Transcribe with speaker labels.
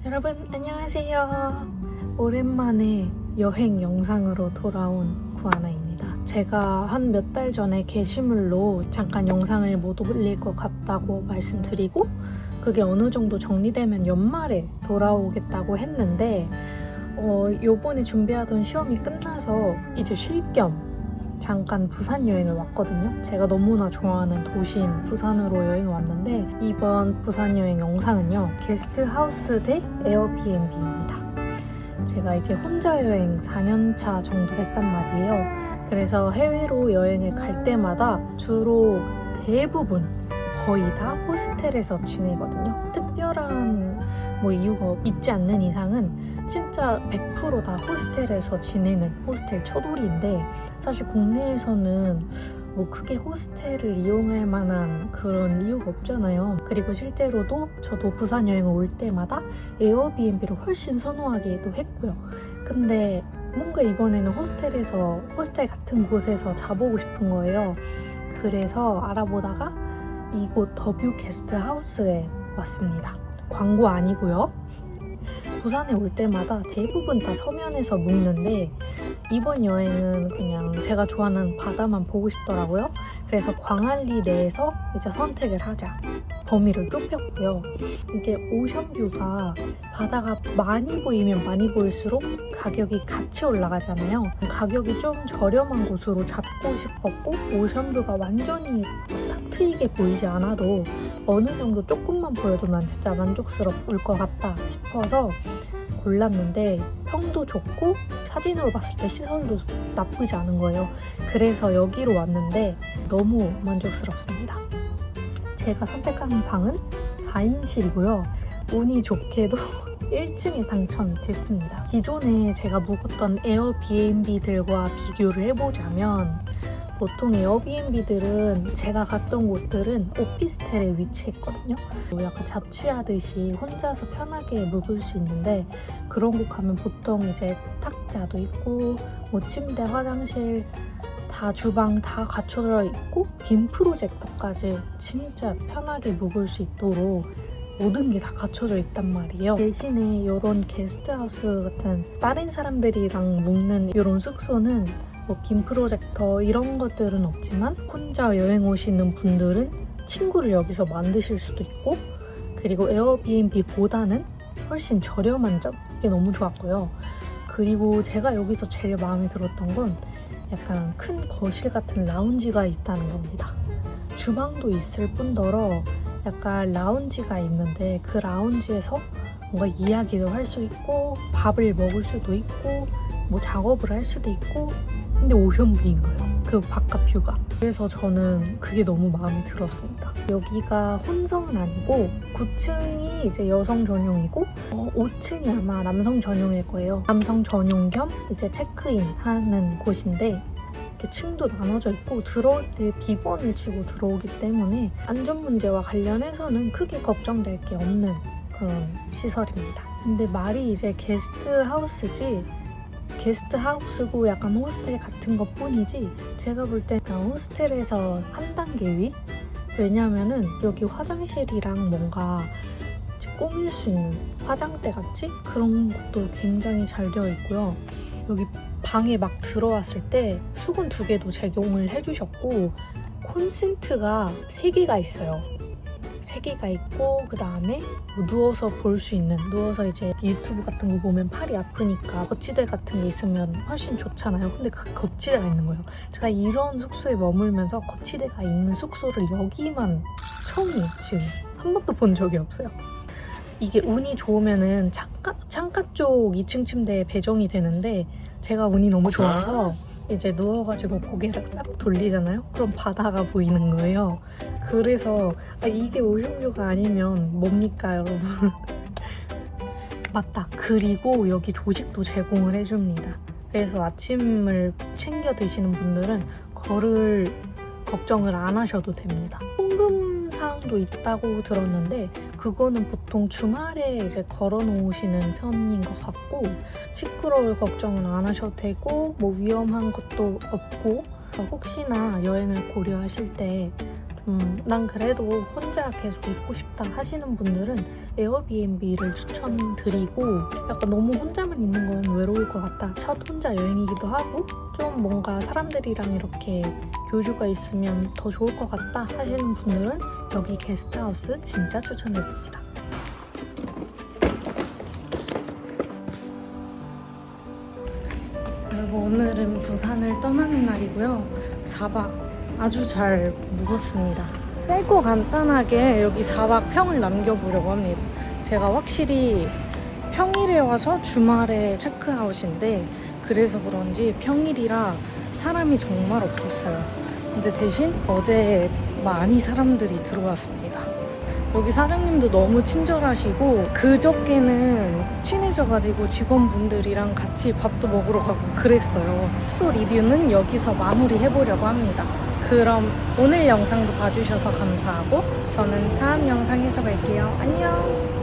Speaker 1: 여러분 안녕하세요. 오랜만에 여행 영상으로 돌아온 구하나입니다. 제가 한 몇 달 전에 게시물로 잠깐 영상을 못 올릴 것 같다고 말씀드리고 그게 어느 정도 정리되면 연말에 돌아오겠다고 했는데 요번에 준비하던 시험이 끝나서 이제 쉴 겸 잠깐 부산 여행을 왔거든요. 제가 너무나 좋아하는 도시인 부산으로 여행을 왔는데 이번 부산 여행 영상은요, 게스트하우스 대 에어비앤비입니다. 제가 이제 혼자 여행 4년차 정도 됐단 말이에요. 그래서 해외로 여행을 갈 때마다 주로 대부분 거의 다 호스텔에서 지내거든요. 특별한 이유가 있지 않는 이상은 진짜 100% 다 호스텔에서 지내는 호스텔 초돌이인데, 사실 국내에서는 크게 호스텔을 이용할 만한 그런 이유가 없잖아요. 그리고 실제로도 저도 부산 여행을 올 때마다 에어비앤비를 훨씬 선호하기도 했고요. 근데 뭔가 이번에는 호스텔 같은 곳에서 자보고 싶은 거예요. 그래서 알아보다가 이곳 더뷰 게스트하우스에 왔습니다. 광고 아니고요. 부산에 올 때마다 대부분 다 서면에서 묵는데 이번 여행은 그냥 제가 좋아하는 바다만 보고 싶더라고요. 그래서 광안리 내에서 이제 선택을 하자 범위를 좁혔고요. 이게 오션뷰가 바다가 많이 보이면 많이 보일수록 가격이 같이 올라가잖아요. 가격이 좀 저렴한 곳으로 잡고 싶었고, 오션뷰가 완전히 탁 트이게 보이지 않아도 어느 정도 조금만 보여도 난 진짜 만족스러울 것 같다 싶어서 골랐는데, 평도 좋고 사진으로 봤을 때 시설도 나쁘지 않은 거예요. 그래서 여기로 왔는데 너무 만족스럽습니다. 제가 선택한 방은 4인실이고요. 운이 좋게도 1층에 당첨이 됐습니다. 기존에 제가 묵었던 에어비앤비들과 비교를 해보자면, 보통 에어비앤비들은 제가 갔던 곳들은 오피스텔에 위치했거든요. 약간 자취하듯이 혼자서 편하게 묵을 수 있는데, 그런 곳 가면 보통 이제 탁자도 있고 침대, 화장실, 다 주방 다 갖춰져 있고 빔 프로젝터까지 진짜 편하게 묵을 수 있도록 모든 게 다 갖춰져 있단 말이에요. 대신에 이런 게스트하우스 같은 다른 사람들이랑 묵는 이런 숙소는 빔 프로젝터 이런 것들은 없지만 혼자 여행 오시는 분들은 친구를 여기서 만드실 수도 있고, 그리고 에어비앤비보다는 훨씬 저렴한 점, 이게 너무 좋았고요. 그리고 제가 여기서 제일 마음에 들었던 건 약간 큰 거실 같은 라운지가 있다는 겁니다. 주방도 있을 뿐더러 약간 라운지가 있는데 그 라운지에서 뭔가 이야기도 할 수 있고 밥을 먹을 수도 있고 작업을 할 수도 있고, 근데 오션뷰인 거예요. 그 바깥 뷰가. 그래서 저는 그게 너무 마음에 들었습니다. 여기가 혼성은 아니고 9층이 이제 여성 전용이고 5층이 아마 남성 전용일 거예요. 남성 전용 겸 이제 체크인 하는 곳인데 이렇게 층도 나눠져 있고 들어올 때 비번을 치고 들어오기 때문에 안전 문제와 관련해서는 크게 걱정될 게 없는 그런 시설입니다. 근데 말이 이제 게스트하우스고 약간 호스텔 같은 것 뿐이지, 제가 볼 때 호스텔에서 한 단계 위? 왜냐면은 여기 화장실이랑 뭔가 꾸밀 수 있는 화장대 같이 그런 것도 굉장히 잘 되어 있고요. 여기 방에 막 들어왔을 때 수건 2개도 제공을 해주셨고, 콘센트가 3개가 있어요. 3개가 있고, 그 다음에 누워서 볼 수 있는, 누워서 이제 유튜브 같은 거 보면 팔이 아프니까 거치대 같은 게 있으면 훨씬 좋잖아요. 근데 그 거치대가 있는 거예요. 제가 이런 숙소에 머물면서 거치대가 있는 숙소를 여기만 처음이에요. 지금 한 번도 본 적이 없어요. 이게 운이 좋으면은 창가 쪽 2층 침대에 배정이 되는데, 제가 운이 너무 좋아서 이제 누워가지고 고개를 딱 돌리잖아요? 그럼 바다가 보이는 거예요. 그래서 이게 오션뷰가 아니면 뭡니까, 여러분? 맞다. 그리고 여기 조식도 제공을 해줍니다. 그래서 아침을 챙겨 드시는 분들은 걸을 걱정을 안 하셔도 됩니다. 송금 사항도 있다고 들었는데 그거는 보통 주말에 이제 걸어 놓으시는 편인 것 같고, 시끄러울 걱정은 안 하셔도 되고 위험한 것도 없고, 혹시나 여행을 고려하실 때 난 그래도 혼자 계속 있고 싶다 하시는 분들은 에어비앤비를 추천드리고, 약간 너무 혼자만 있는 건 외로울 것 같다, 첫 혼자 여행이기도 하고 좀 뭔가 사람들이랑 이렇게 교류가 있으면 더 좋을 것 같다 하시는 분들은 여기 게스트하우스 진짜 추천해드립니다. 여러분, 오늘은 부산을 떠나는 날이고요. 4박 아주 잘 묵었습니다. 짧고 간단하게 여기 4박 평을 남겨보려고 합니다. 제가 확실히 평일에 와서 주말에 체크아웃인데, 그래서 그런지 평일이라 사람이 정말 없었어요. 근데 대신 어제 많이 사람들이 들어왔습니다. 여기 사장님도 너무 친절하시고, 그저께는 친해져가지고 직원분들이랑 같이 밥도 먹으러 가고 그랬어요. 숙소 리뷰는 여기서 마무리해보려고 합니다. 그럼 오늘 영상도 봐주셔서 감사하고 저는 다음 영상에서 뵐게요. 안녕!